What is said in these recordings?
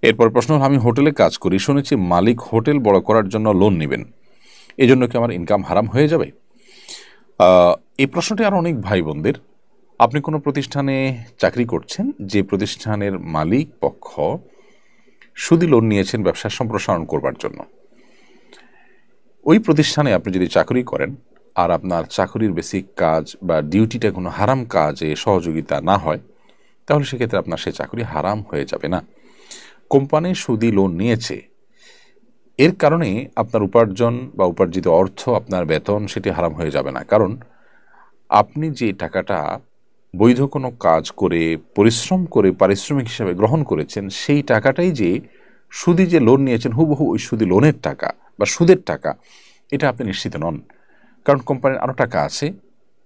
এরপর প্রশ্ন হলো, আমি হোটেলে কাজ করি, শুনেছি মালিক হোটেল বড় করার জন্য লোন নেবেন, এই জন্য কি আমার ইনকাম হারাম হয়ে যাবে? এই প্রশ্নটি আর অনেক ভাই বোনদের। আপনি কোনো প্রতিষ্ঠানে চাকরি করছেন, যে প্রতিষ্ঠানের মালিক পক্ষ সুদি লোন নিয়েছেন ব্যবসা সম্প্রসারণ করবার জন্য। ওই প্রতিষ্ঠানে আপনি যদি চাকরি করেন আর আপনার চাকরির বেসিক কাজ বা ডিউটিটা কোনো হারাম কাজে সহযোগিতা না হয়, তাহলে সেক্ষেত্রে আপনার সে চাকরি হারাম হয়ে যাবে না। কোম্পানি সুদি লোন নিয়েছে, এর কারণে আপনার উপার্জন বা উপার্জিত অর্থ, আপনার বেতন, সেটি হারাম হয়ে যাবে না। কারণ আপনি যে টাকাটা বৈধ কোনো কাজ করে পরিশ্রম করে পারিশ্রমিক হিসাবে গ্রহণ করেছেন, সেই টাকাটাই যে সুদি যে লোন নিয়েছেন হুবহু ওই সুদি লোনের টাকা বা সুদের টাকা, এটা আপনি নিশ্চিত নন। কারণ কোম্পানির আরও টাকা আছে,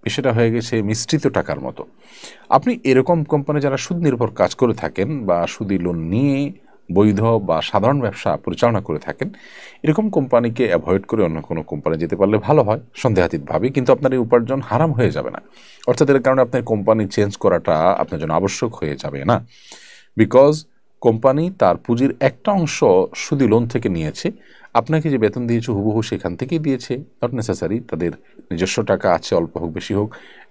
সেটা হয়ে গেছে মিশ্রিত টাকার মতো। আপনি এরকম কোম্পানি যারা সুদ নির্ভর কাজ করে থাকেন বা সুদি লোন নিয়ে বৈধ বা সাধারণ ব্যবসা পরিচালনা করে থাকেন, এরকম কোম্পানিকে অ্যাভয়েড করে অন্য কোনো কোম্পানি যেতে পারলে ভালো হয় সন্দেহাতীতভাবে। কিন্তু আপনার এই উপার্জন হারাম হয়ে যাবে না। অর্থাৎ এর কারণে আপনার কোম্পানি চেঞ্জ করাটা আপনার জন্য আবশ্যক হয়ে যাবে না। বিকজ কোম্পানি তার পুঁজির একটা অংশ সুদি লোন থেকে নিয়েছে, আপনাকে যে বেতন দিয়েছে হুবহু সেখান থেকেই দিয়েছে, নট নেসেসারি তাদের নিজস্ব টাকা আছে, অল্প হোক বেশি হোক,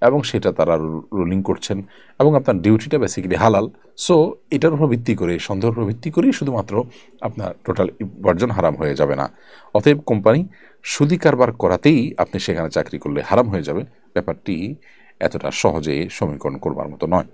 এবং সেটা তারা রোলিং করছেন, এবং আপনার ডিউটিটা বেসিক্যালি হালাল। সো এটার উপর ভিত্তি করে, সন্দেহের উপর ভিত্তি করেই শুধুমাত্র আপনার টোটাল উপার্জন হারাম হয়ে যাবে না। অতএব কোম্পানি সুদি কারবার করাতেই আপনি সেখানে চাকরি করলে হারাম হয়ে যাবে, ব্যাপারটি এতটা সহজে সমীকরণ করবার মতো নয়।